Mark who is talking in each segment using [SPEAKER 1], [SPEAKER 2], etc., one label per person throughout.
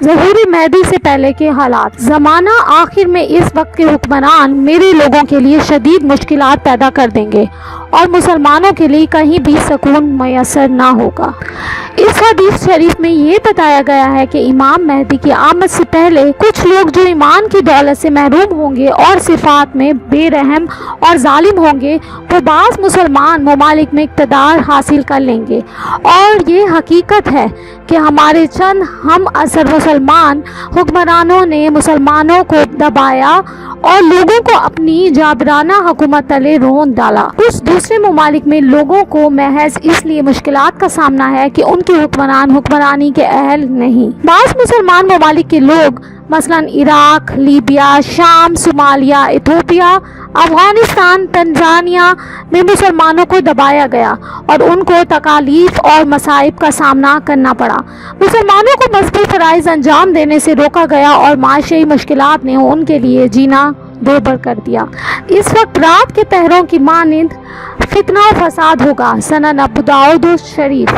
[SPEAKER 1] ظہور مہدی سے پہلے کے حالات۔ زمانہ آخر میں اس وقت کے حکمران میرے لوگوں کے لیے شدید مشکلات پیدا کر دیں گے اور مسلمانوں کے لیے کہیں بھی سکون میسر نہ ہوگا۔ اس حدیث شریف میں یہ بتایا گیا ہے کہ امام مہدی کی آمد سے پہلے کچھ لوگ جو ایمان کی دولت سے محروم ہوں گے اور صفات میں بے رحم اور ظالم ہوں گے، وہ بعض مسلمان ممالک میں اقتدار حاصل کر لیں گے، اور یہ حقیقت ہے کہ ہمارے چند ہم عصر مسلمان حکمرانوں نے مسلمانوں کو دبایا اور لوگوں کو اپنی جابرانہ حکومت تلے رون ڈالا۔ کچھ دوسرے ممالک میں لوگوں کو محض اس لیے مشکلات کا سامنا ہے کہ ان کے حکمران حکمرانی کے اہل نہیں۔ بعض مسلمان ممالک کے لوگ مثلاً عراق، لیبیا، شام، صومالیہ، ایتھوپیا، افغانستان، تنزانیہ میں مسلمانوں کو دبایا گیا اور ان کو تکالیف اور مصائب کا سامنا کرنا پڑا۔ مسلمانوں کو مذہبی فرائض انجام دینے سے روکا گیا اور معاشی مشکلات نے ان کے لیے جینا دوبر کر دیا۔ اس وقت رات کے پہروں کی مانند فتنہ و فساد ہوگا۔ سنن ابو داؤد شریف۔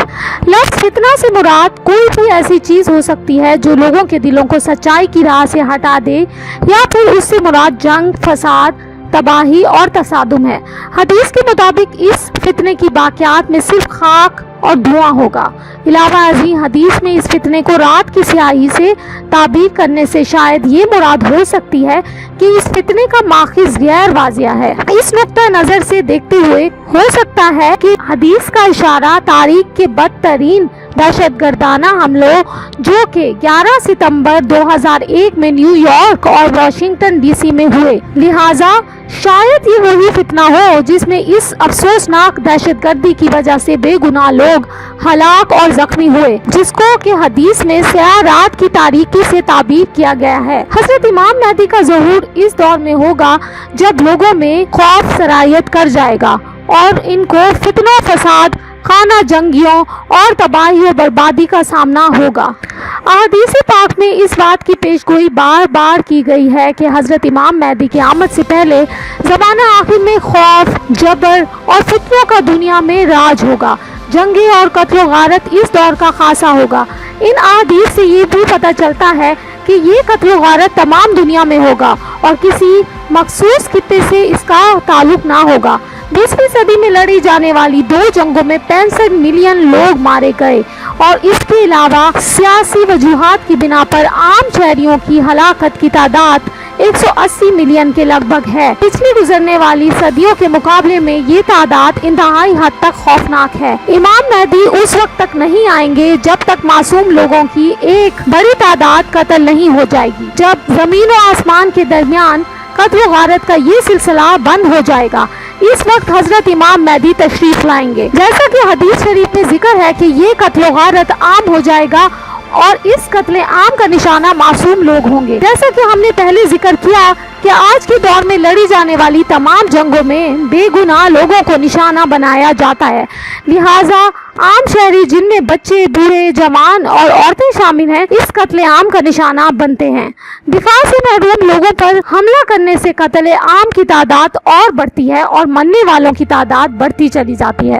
[SPEAKER 1] لفظ فتنہ سے مراد کوئی بھی ایسی چیز ہو سکتی ہے جو لوگوں کے دلوں کو سچائی کی راہ سے ہٹا دے، یا پھر اس سے مراد جنگ، فساد، تباہی اور تصادم ہے۔ حدیث کے مطابق اس فتنے کی باقیات میں صرف خاک اور دھواں ہوگا۔ علاوہ ازیں حدیث میں اس فتنے کو رات کی سیاہی سے تعبیر کرنے سے شاید یہ مراد ہو سکتی ہے کہ اس فتنے کا ماخذ غیر واضح ہے۔ اس نقطہ نظر سے دیکھتے ہوئے ہو سکتا ہے کہ حدیث کا اشارہ تاریخ کے بدترین دہشت گردانہ حملوں جو کہ 11 ستمبر 2001 میں نیو یارک اور واشنگٹن ڈی سی میں ہوئے، لہٰذا شاید یہ وہی فتنہ ہو جس میں اس افسوسناک دہشت گردی کی وجہ سے بے گناہ لوگ ہلاک اور زخمی ہوئے، جس کو کہ حدیث میں سیاہ رات کی تاریکی سے تعبیر کیا گیا ہے۔ حضرت امام مہدی کا ظہور اس دور میں ہوگا جب لوگوں میں خوف سرایت کر جائے گا اور ان کو فتنہ و فساد، خانہ جنگیوں اور تباہی و بربادی کا سامنا ہوگا۔ احادیث پاک میں اس بات کی پیشگوئی بار بار کی گئی ہے کہ حضرت امام مہدی کی آمد سے پہلے زمانہ آخر میں خوف، جبر اور فتنوں کا دنیا میں راج ہوگا۔ جنگیں اور قتل و غارت اس دور کا خاصہ ہوگا۔ ان احادیث سے یہ بھی پتہ چلتا ہے کہ یہ قتل و غارت تمام دنیا میں ہوگا اور کسی مخصوص خطے سے اس کا تعلق نہ ہوگا۔ 20ویں صدی میں لڑی جانے والی 2 جنگوں میں 65 ملین لوگ مارے گئے، اور اس کے علاوہ سیاسی وجوہات کی بنا پر عام شہریوں کی ہلاکت کی تعداد 180 ملین کے لگ بھگ ہے۔ پچھلی گزرنے والی صدیوں کے مقابلے میں یہ تعداد انتہائی حد تک خوفناک ہے۔ امام مہدی اس وقت تک نہیں آئیں گے جب تک معصوم لوگوں کی ایک بڑی تعداد قتل نہیں ہو جائے گی۔ جب زمین و آسمان کے درمیان قتل و غارت کا یہ سلسلہ بند ہو جائے گا، اس وقت حضرت امام مہدی تشریف لائیں گے۔ جیسا کہ حدیث شریف میں ذکر ہے کہ یہ قتل و غارت عام ہو جائے گا اور اس قتل عام کا نشانہ معصوم لوگ ہوں گے۔ جیسا کہ ہم نے پہلے ذکر کیا کہ آج کے دور میں لڑی جانے والی تمام جنگوں میں بے گناہ لوگوں کو نشانہ بنایا جاتا ہے، لہٰذا عام شہری جن میں بچے، بوڑھے، جوان اور عورتیں شامل ہیں اس قتل عام کا نشانہ بنتے ہیں۔ دفاع سے محروم لوگوں پر حملہ کرنے سے قتل عام کی تعداد اور بڑھتی ہے اور مرنے والوں کی تعداد بڑھتی چلی جاتی ہے۔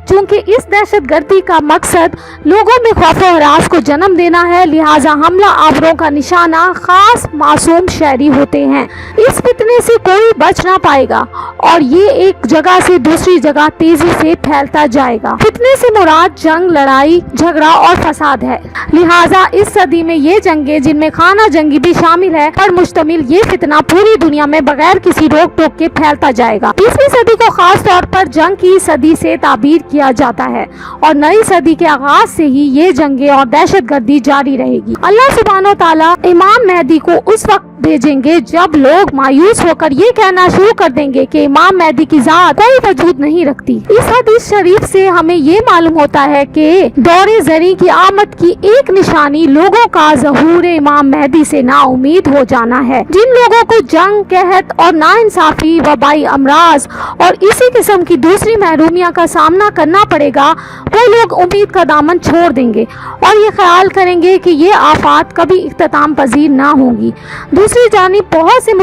[SPEAKER 1] چونکہ اس دہشت گردی کا مقصد لوگوں میں خوف و ہراس کو جنم دینا ہے، لہٰذا حملہ آوروں کا نشانہ خاص معصوم شہری ہوتے ہیں۔ اس فتنے سے کوئی بچ نہ پائے گا اور یہ ایک جگہ سے دوسری جگہ تیزی سے پھیلتا جائے گا۔ فتنے سے مراد جنگ، لڑائی، جھگڑا اور فساد ہے، لہٰذا اس صدی میں یہ جنگیں جن میں خانہ جنگی بھی شامل ہے پر مشتمل یہ فتنہ پوری دنیا میں بغیر کسی روک ٹوک کے پھیلتا جائے گا۔ 20ویں صدی کو خاص طور پر جنگ کی صدی سے تعبیر کیا جاتا ہے اور نئی صدی کے آغاز سے ہی یہ جنگیں اور دہشت گردی جاری رہے گی۔ اللہ سبحانہ و تعالیٰ امام مہدی کو اس وقت بھیجیں گے جب لوگ مایوس ہو کر یہ کہنا شروع کر دیں گے کہ امام مہدی کی ذات کوئی وجود نہیں رکھتی۔ اس حدیث شریف سے ہمیں یہ معلوم ہوتا ہے کہ دور زرعی کی آمد کی ایک نشانی لوگوں کا ظہور امام مہدی سے نا امید ہو جانا ہے۔ جن لوگوں کو جنگ، قحط اور ناانصافی، وبائی امراض اور اسی قسم کی دوسری محرومیاں کا سامنا کرنا پڑے گا، وہ لوگ امید کا دامن چھوڑ دیں گے اور یہ خیال کریں گے کہ یہ آفات کبھی اختتام پذیر نہ ہوں گی۔ دوسری جانب بہت سے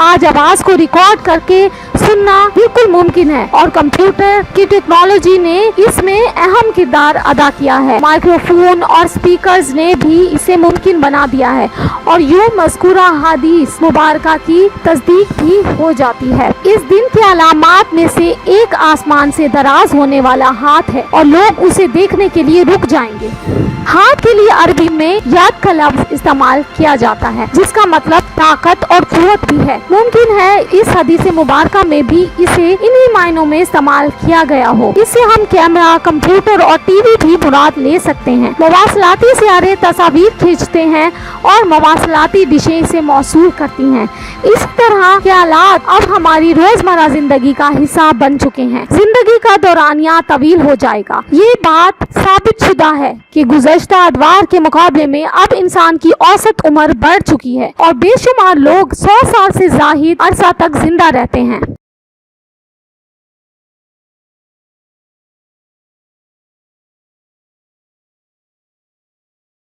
[SPEAKER 1] آج آواز کو ریکارڈ کر کے سننا بالکل ممکن ہے اور کمپیوٹر کی ٹیکنالوجی نے اس میں اہم کردار ادا کیا ہے۔ مائکروفون اور سپیکرز نے بھی اسے ممکن بنا دیا ہے اور یوں مذکورہ حدیث مبارکہ کی تصدیق بھی ہو جاتی ہے۔ اس دن کے علامات میں سے ایک آسمان سے دراز ہونے والا ہاتھ ہے اور لوگ اسے دیکھنے کے لیے رک جائیں گے۔ ہاتھ کے لیے عربی میں ید کا لفظ استعمال کیا جاتا ہے جس کا مطلب طاقت اور قوت بھی ہے۔ ممکن ہے اس حدیث مبارکہ میں بھی اسے انہی معنوں میں استعمال کیا گیا ہو۔ اس سے ہم کیمرہ، کمپیوٹر اور ٹی وی بھی مراد لے سکتے ہیں۔ مواصلاتی سیارے تصاویر کھینچتے ہیں اور مواصلاتی ڈشیں اسے موصول کرتی ہیں۔ اس طرح کے آلات اب ہماری روزمرہ زندگی کا حصہ بن چکے ہیں۔ زندگی کا دورانیہ طویل ہو جائے گا۔ یہ بات ثابت شدہ ہے کہ گزشتہ ادوار کے مقابلے میں اب انسان کی اوسط عمر بڑھ چکی ہے اور بے شمار لوگ 100 سال سے زائد عرصہ تک زندہ رہتے ہیں۔